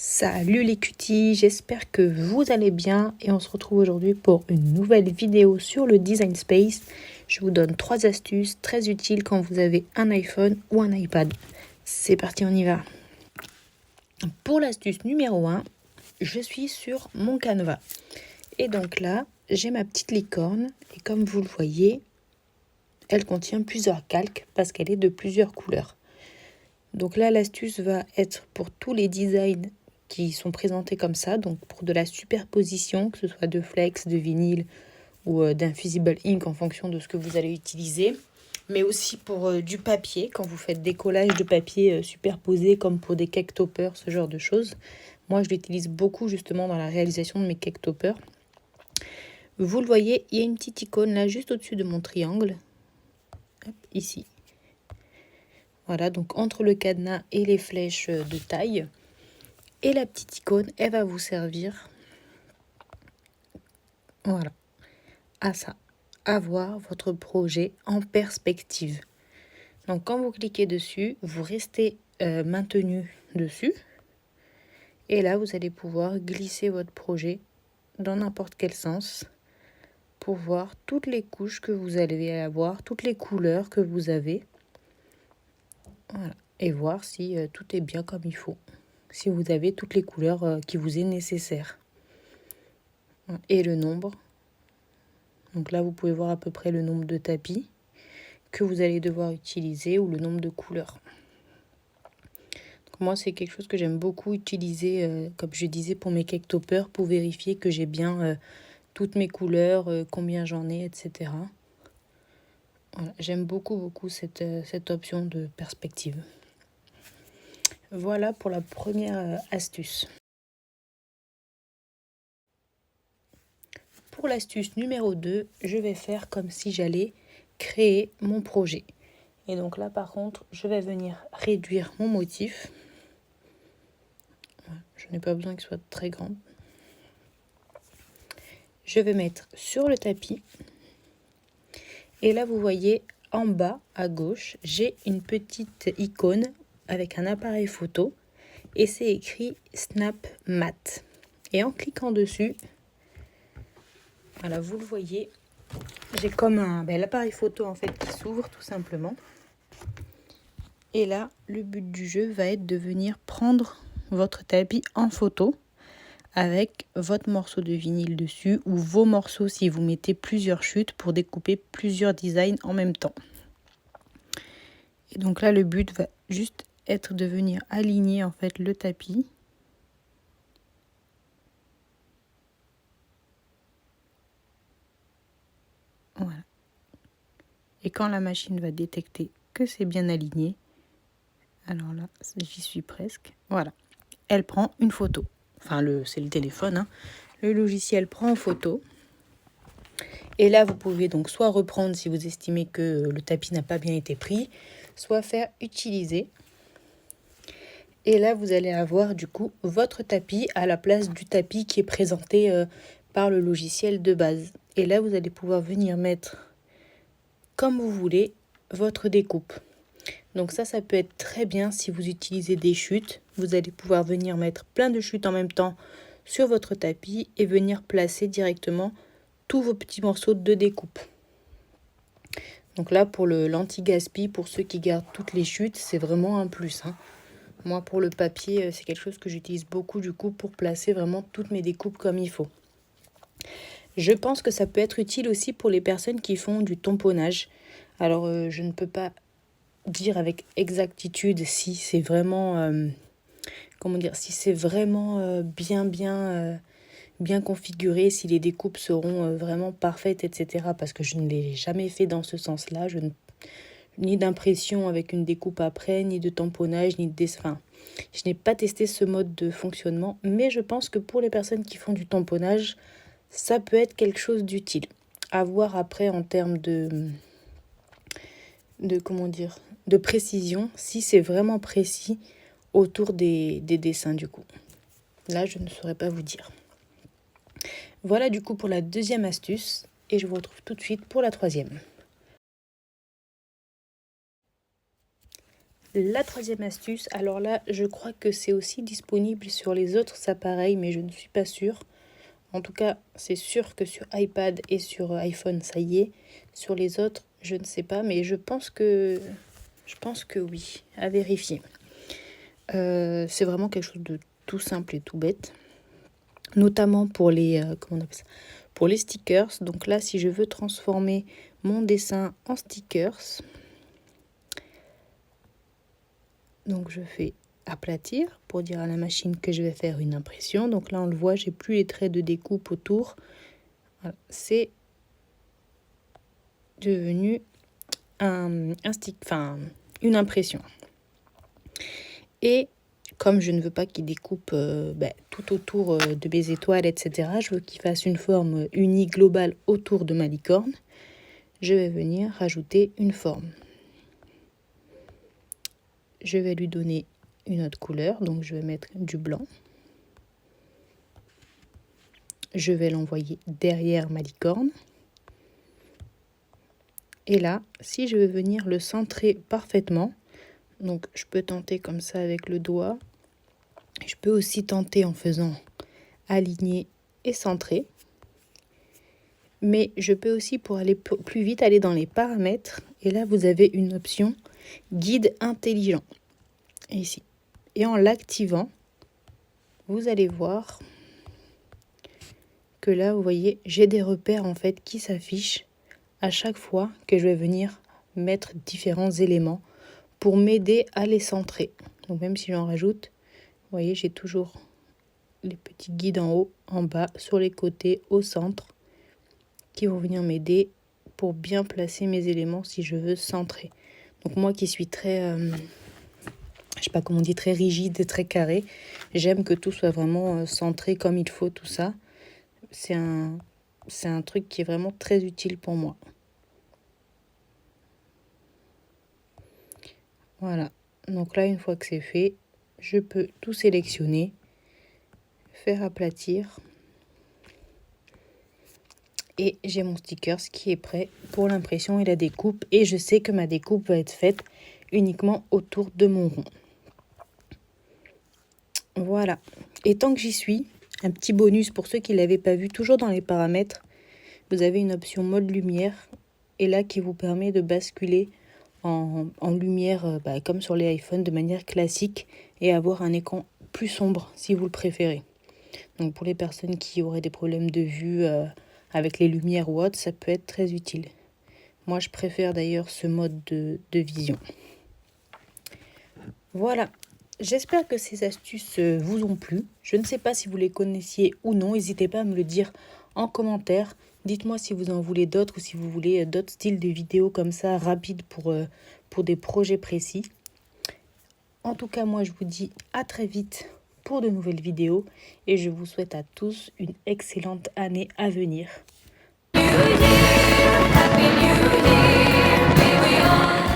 Salut les cuties, j'espère que vous allez bien et on se retrouve aujourd'hui pour une nouvelle vidéo sur le Design Space. Je vous donne 3 astuces très utiles quand vous avez un iPhone ou un iPad. C'est parti, on y va. Pour l'astuce numéro 1, je suis sur mon Canva. Et donc là, j'ai ma petite licorne et comme vous le voyez, elle contient plusieurs calques parce qu'elle est de plusieurs couleurs. Donc là, l'astuce va être pour tous les designs qui sont présentés comme ça, donc pour de la superposition, que ce soit de flex, de vinyle ou d'invisible ink en fonction de ce que vous allez utiliser, mais aussi pour du papier, quand vous faites des collages de papier superposés comme pour des cake toppers, ce genre de choses. Moi, je l'utilise beaucoup justement dans la réalisation de mes cake toppers. Vous le voyez, il y a une petite icône là juste au-dessus de mon triangle, hop, ici. Voilà, donc entre le cadenas et les flèches de taille. Et la petite icône, elle va vous servir, voilà, à ça, à voir votre projet en perspective. Donc quand vous cliquez dessus, vous restez maintenu dessus. Et là, vous allez pouvoir glisser votre projet dans n'importe quel sens pour voir toutes les couches que vous allez avoir, toutes les couleurs que vous avez. Voilà. Et voir si tout est bien comme il faut. Si vous avez toutes les couleurs qui vous est nécessaire. Et le nombre. Donc là, vous pouvez voir à peu près le nombre de tapis que vous allez devoir utiliser ou le nombre de couleurs. Donc moi, c'est quelque chose que j'aime beaucoup utiliser, comme je disais, pour mes cake toppers, pour vérifier que j'ai bien toutes mes couleurs, combien j'en ai, etc. Voilà, j'aime beaucoup cette option de perspective. Voilà pour la première astuce. Pour l'astuce numéro 2, je vais faire comme si j'allais créer mon projet. Et donc là, par contre, je vais venir réduire mon motif. Je n'ai pas besoin qu'il soit très grand. Je vais mettre sur le tapis. Et là, vous voyez, en bas à gauche, j'ai une petite icône avec un appareil photo. Et c'est écrit Snap Mat. Et en cliquant dessus, voilà, vous le voyez, j'ai comme l'appareil photo en fait qui s'ouvre tout simplement. Et là, le but du jeu va être de venir prendre votre tapis en photo avec votre morceau de vinyle dessus ou vos morceaux si vous mettez plusieurs chutes pour découper plusieurs designs en même temps. Et donc là, le but va juste être de venir aligner en fait le tapis. Voilà. Et quand la machine va détecter que c'est bien aligné, alors là, j'y suis presque. Voilà. Elle prend une photo. Enfin, c'est le téléphone. Hein. Le logiciel prend en photo. Et là, vous pouvez donc soit reprendre si vous estimez que le tapis n'a pas bien été pris, soit faire utiliser. Et là, vous allez avoir du coup votre tapis à la place du tapis qui est présenté par le logiciel de base. Et là, vous allez pouvoir venir mettre, comme vous voulez, votre découpe. Donc ça peut être très bien si vous utilisez des chutes. Vous allez pouvoir venir mettre plein de chutes en même temps sur votre tapis et venir placer directement tous vos petits morceaux de découpe. Donc là, pour l'anti-gaspi, pour ceux qui gardent toutes les chutes, c'est vraiment un plus. Hein. Moi, pour le papier, c'est quelque chose que j'utilise beaucoup du coup pour placer vraiment toutes mes découpes comme il faut. Je pense que ça peut être utile aussi pour les personnes qui font du tamponnage. Alors, je ne peux pas dire avec exactitude si c'est vraiment si c'est vraiment bien configuré, si les découpes seront vraiment parfaites, etc. Parce que je ne l'ai jamais fait dans ce sens-là. Ni d'impression avec une découpe après, ni de tamponnage, ni de dessin. Je n'ai pas testé ce mode de fonctionnement, mais je pense que pour les personnes qui font du tamponnage, ça peut être quelque chose d'utile. À voir après en termes de précision, si c'est vraiment précis autour des dessins du coup. Là, je ne saurais pas vous dire. Voilà du coup pour la deuxième astuce et je vous retrouve tout de suite pour la troisième. La troisième astuce, alors là, je crois que c'est aussi disponible sur les autres appareils, mais je ne suis pas sûre. En tout cas, c'est sûr que sur iPad et sur iPhone, ça y est. Sur les autres, je ne sais pas, mais je pense que oui, à vérifier. C'est vraiment quelque chose de tout simple et tout bête, notamment pour les comment on appelle ça, pour les stickers. Donc là, si je veux transformer mon dessin en stickers, donc je fais aplatir pour dire à la machine que je vais faire une impression. Donc là, on le voit, j'ai plus les traits de découpe autour. Voilà, c'est devenu un stick, enfin une impression. Et comme je ne veux pas qu'il découpe tout autour de mes étoiles, etc., je veux qu'il fasse une forme unie, globale autour de ma licorne. Je vais venir rajouter une forme. Je vais lui donner une autre couleur, donc je vais mettre du blanc. Je vais l'envoyer derrière ma licorne. Et là, si je veux venir le centrer parfaitement, donc je peux tenter comme ça avec le doigt. Je peux aussi tenter en faisant aligner et centrer. Mais je peux aussi, pour aller plus vite, aller dans les paramètres. Et là, vous avez une option guide intelligent. Ici. Et en l'activant, vous allez voir que là, vous voyez, j'ai des repères en fait qui s'affichent à chaque fois que je vais venir mettre différents éléments pour m'aider à les centrer. Donc même si j'en rajoute, vous voyez, j'ai toujours les petits guides en haut, en bas, sur les côtés, au centre, qui vont venir m'aider pour bien placer mes éléments si je veux centrer. Donc moi qui suis très, je sais pas comment on dit, très rigide et très carré, j'aime que tout soit vraiment centré comme il faut, tout ça. C'est un truc qui est vraiment très utile pour moi. Voilà, donc là, une fois que c'est fait, je peux tout sélectionner, faire aplatir. Et j'ai mon sticker qui est prêt pour l'impression et la découpe. Et je sais que ma découpe va être faite uniquement autour de mon rond. Voilà. Et tant que j'y suis, un petit bonus pour ceux qui ne l'avaient pas vu, toujours dans les paramètres, vous avez une option mode lumière. Et là, qui vous permet de basculer en lumière, comme sur les iPhones, de manière classique. Et avoir un écran plus sombre, si vous le préférez. Donc pour les personnes qui auraient des problèmes de vue avec les lumières ou autres, ça peut être très utile. Moi, je préfère d'ailleurs ce mode de vision. Voilà, j'espère que ces astuces vous ont plu. Je ne sais pas si vous les connaissiez ou non. N'hésitez pas à me le dire en commentaire. Dites-moi si vous en voulez d'autres ou si vous voulez d'autres styles de vidéos comme ça, rapides pour des projets précis. En tout cas, moi, je vous dis à très vite pour de nouvelles vidéos et je vous souhaite à tous une excellente année à venir. Happy New Year, may we all